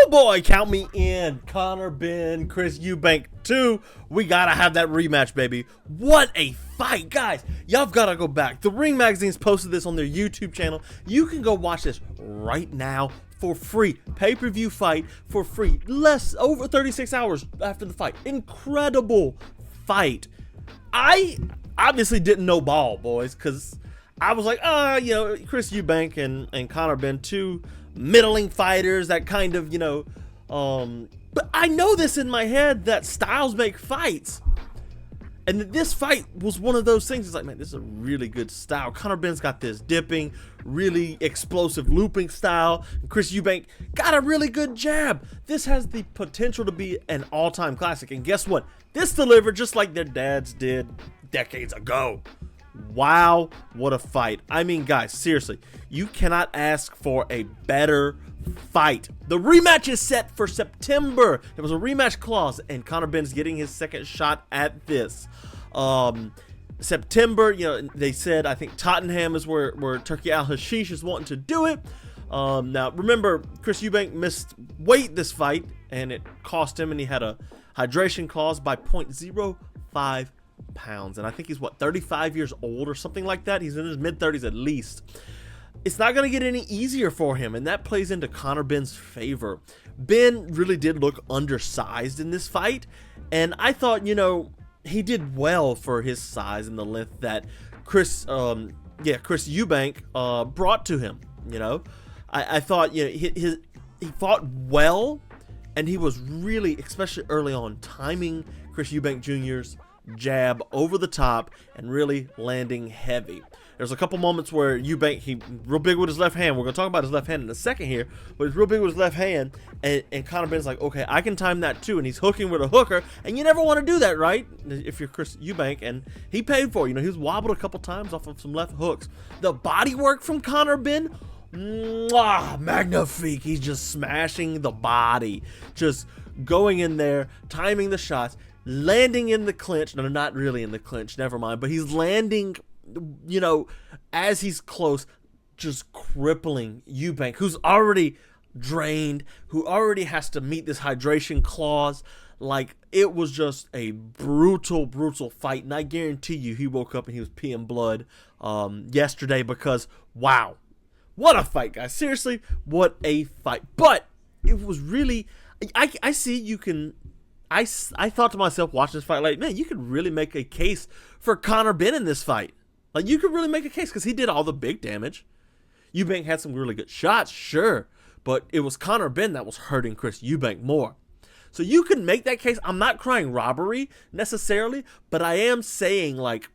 boy, count me in. Conor Benn, Chris Eubank 2. We gotta have that rematch, baby. What a fight, guys. Y'all gotta go back. The Ring Magazine's posted this on their YouTube channel. You can go watch this right now for free. Pay-per-view fight for free. Over 36 hours after the fight. Incredible fight. I obviously didn't know ball, boys, because I was like, Chris Eubank and Conor Benn, two middling fighters that kind of, but I know this in my head that styles make fights. And this fight was one of those things. It's like, man, this is a really good style. Conor Benn's got this dipping, really explosive looping style. And Chris Eubank got a really good jab. This has the potential to be an all-time classic. And guess what? This delivered just like their dads did decades ago. Wow, what a fight. I mean, guys, seriously, you cannot ask for a better fight. The rematch is set for September. There was a rematch clause, and Conor Benn is getting his second shot at this. September, they said, I think Tottenham is where Turki Al-Hashish is wanting to do it. Now, remember, Chris Eubank missed weight this fight, and it cost him, and he had a hydration clause by 0.05 pounds, and I think he's 35 years old or something like that. He's in his mid-30s at least. It's not going to get any easier for him, and that plays into Conor Benn's favor. Benn really did look undersized in this fight, and I thought, he did well for his size and the length that Chris Eubank brought to him. I thought he fought well, and he was really, especially early on, timing Chris Eubank Jr.'s jab over the top and really landing heavy. There's a couple moments where Eubank, he real big with his left hand. We're going to talk about his left hand in a second here, but he's real big with his left hand, and Conor Benn's like, okay, I can time that too, and he's hooking with a hooker, and you never want to do that, right? If you're Chris Eubank, and he paid for it. He was wobbled a couple times off of some left hooks. The body work from Conor Benn, magnifique. He's just smashing the body, just going in there, timing the shots, landing in the clinch. No, not really in the clinch, never mind, but he's landing, as he's close, just crippling Eubank, who's already drained, who already has to meet this hydration clause. Like, it was just a brutal fight, and I guarantee you he woke up and he was peeing blood yesterday, because wow, what a fight, guys. Seriously, what a fight. But it was really, I see you can, I thought to myself watching this fight, like, man, you could really make a case for Conor Benn in this fight. Like, you could really make a case because he did all the big damage. Eubank had some really good shots, sure, but it was Conor Benn that was hurting Chris Eubank more. So you can make that case. I'm not crying robbery necessarily, but I am saying, like,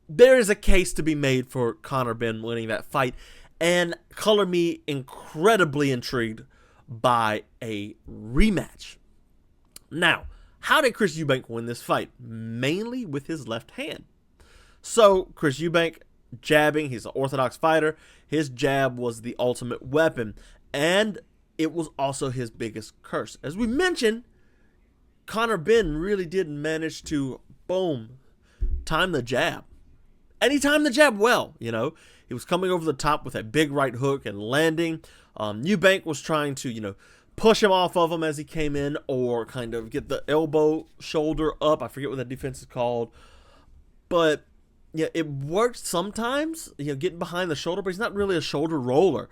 there is a case to be made for Conor Benn winning that fight, and color me incredibly intrigued by a rematch. Now, how did Chris Eubank win this fight? Mainly with his left hand. So, Chris Eubank jabbing, he's an orthodox fighter. His jab was the ultimate weapon, and it was also his biggest curse. As we mentioned, Conor Benn really did manage to, boom, time the jab. And he timed the jab well, He was coming over the top with a big right hook and landing. Eubank was trying to, push him off of him as he came in, or kind of get the elbow shoulder up. I forget what that defense is called. But, yeah, it worked sometimes, getting behind the shoulder, but he's not really a shoulder roller.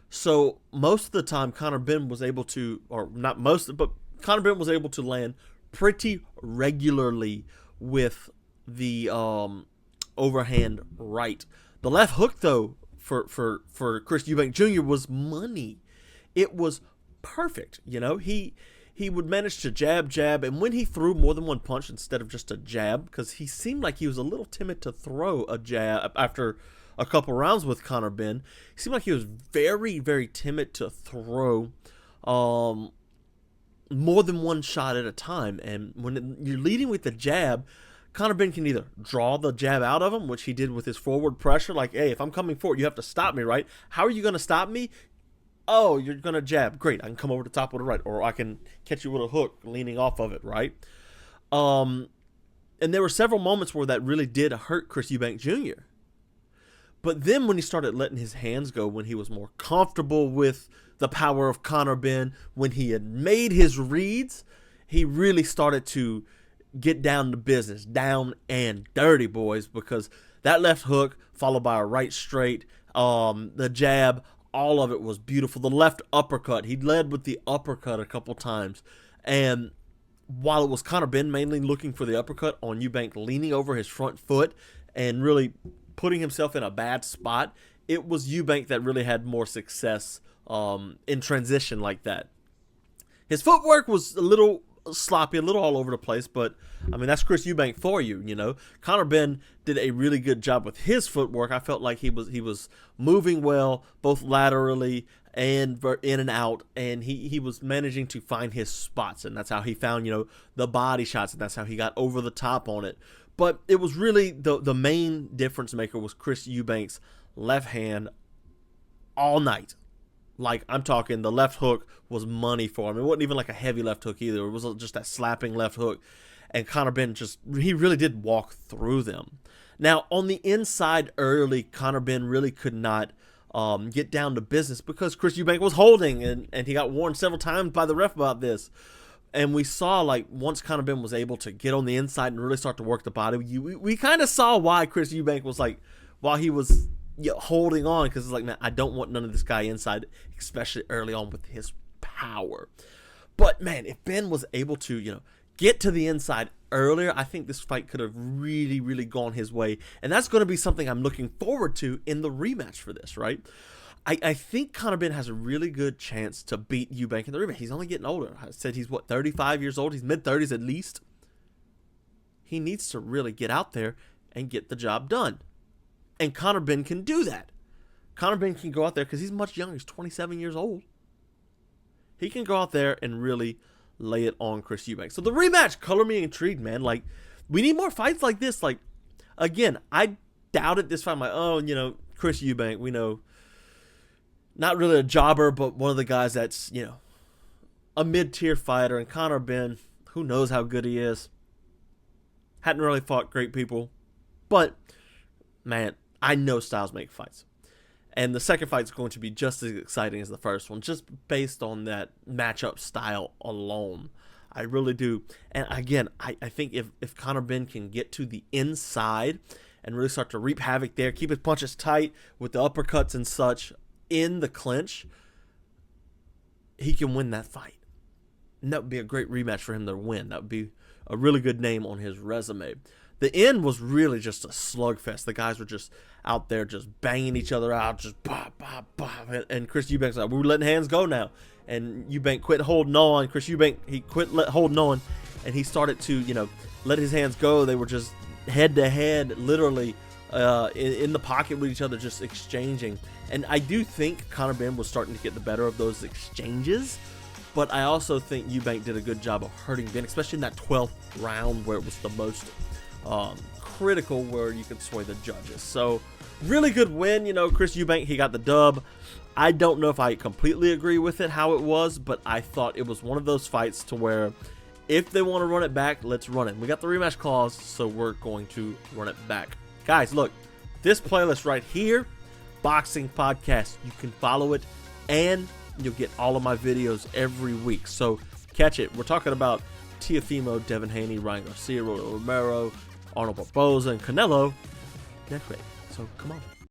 So most of the time, Conor Benn was able to, or not most, but Conor Benn was able to land pretty regularly with the overhand right. The left hook, though, for Chris Eubank Jr. was money. It was perfect. He would manage to jab, and when he threw more than one punch instead of just a jab, because he seemed like he was a little timid to throw a jab after a couple rounds with Conor Benn. He seemed like he was very, very timid to throw more than one shot at a time. And when you're leading with the jab, Conor Benn can either draw the jab out of him, which he did with his forward pressure, like, hey, if I'm coming forward, you have to stop me, right? How are you going to stop me? Oh, you're going to jab. Great, I can come over the top with a right, or I can catch you with a hook leaning off of it, right? And there were several moments where that really did hurt Chris Eubank Jr. But then when he started letting his hands go, when he was more comfortable with the power of Conor Benn, when he had made his reads, he really started to get down to business, down and dirty, boys, because that left hook followed by a right straight, the jab, all of it was beautiful. The left uppercut, he led with the uppercut a couple times, and while it was Conor Benn mainly looking for the uppercut on Eubank leaning over his front foot and really putting himself in a bad spot, it was Eubank that really had more success in transition like that. His footwork was a little sloppy, a little all over the place, but I mean, that's Chris Eubank for you, you know. Conor Benn did a really good job with his footwork. I felt like he was moving well, both laterally and in and out, and he was managing to find his spots, and that's how he found, you know, the body shots, and that's how he got over the top on it. But it was really the main difference maker was Chris Eubank's left hand all night. Like, I'm talking, the left hook was money for him. It wasn't even like a heavy left hook either. It was just that slapping left hook. And Conor Benn he really did walk through them. Now, on the inside early, Conor Benn really could not get down to business because Chris Eubank was holding, and he got warned several times by the ref about this. And we saw, like, once Conor Benn was able to get on the inside and really start to work the body, we kind of saw why Chris Eubank was like, while he was holding on, because it's like, man, I don't want none of this guy inside, especially early on with his power. But man, if Ben was able to, you know, get to the inside earlier, I think this fight could have really, really gone his way. And that's going to be something I'm looking forward to in the rematch for this, right? I think Conor Benn has a really good chance to beat Eubank in the rematch. He's only getting older. I said he's, 35 years old? He's mid-30s at least. He needs to really get out there and get the job done. And Conor Benn can do that. Conor Benn can go out there because he's much younger. He's 27 years old. He can go out there and really lay it on Chris Eubank. So the rematch, color me intrigued, man. Like, we need more fights like this. Like, again, I doubted this fight. I'm like, oh, you know, Chris Eubank, we know, not really a jobber, but one of the guys that's, you know, a mid-tier fighter. And Conor Benn, who knows how good he is. Hadn't really fought great people. But, man, I know styles make fights. And the second fight is going to be just as exciting as the first one, just based on that matchup style alone. I really do. And again, I think if Conor Benn can get to the inside and really start to reap havoc there, keep his punches tight with the uppercuts and such in the clinch, he can win that fight. And that would be a great rematch for him to win. That would be a really good name on his resume. The end was really just a slugfest. The guys were just out there just banging each other out, just bah, bah, bah. And Chris Eubank's like, we're letting hands go now. And Eubank quit holding on. Chris Eubank, he quit holding on, and he started to, you know, let his hands go. They were just head-to-head, literally, in the pocket with each other, just exchanging. And I do think Conor Benn was starting to get the better of those exchanges. But I also think Eubank did a good job of hurting Benn, especially in that 12th round where it was the most critical, where you could sway the judges. So really good win, you know. Chris Eubank, he got the dub. I don't know if I completely agree with it how it was, but I thought it was one of those fights to where if they want to run it back, let's run it. We got the rematch clause, so we're going to run it back. Guys, look, this playlist right here, Boxing Podcast, you can follow it and you'll get all of my videos every week, so catch it. We're talking about Teofimo, Devin Haney, Ryan Garcia, Rolando Romero, Arnold Barboza, and Canelo next week. So come on.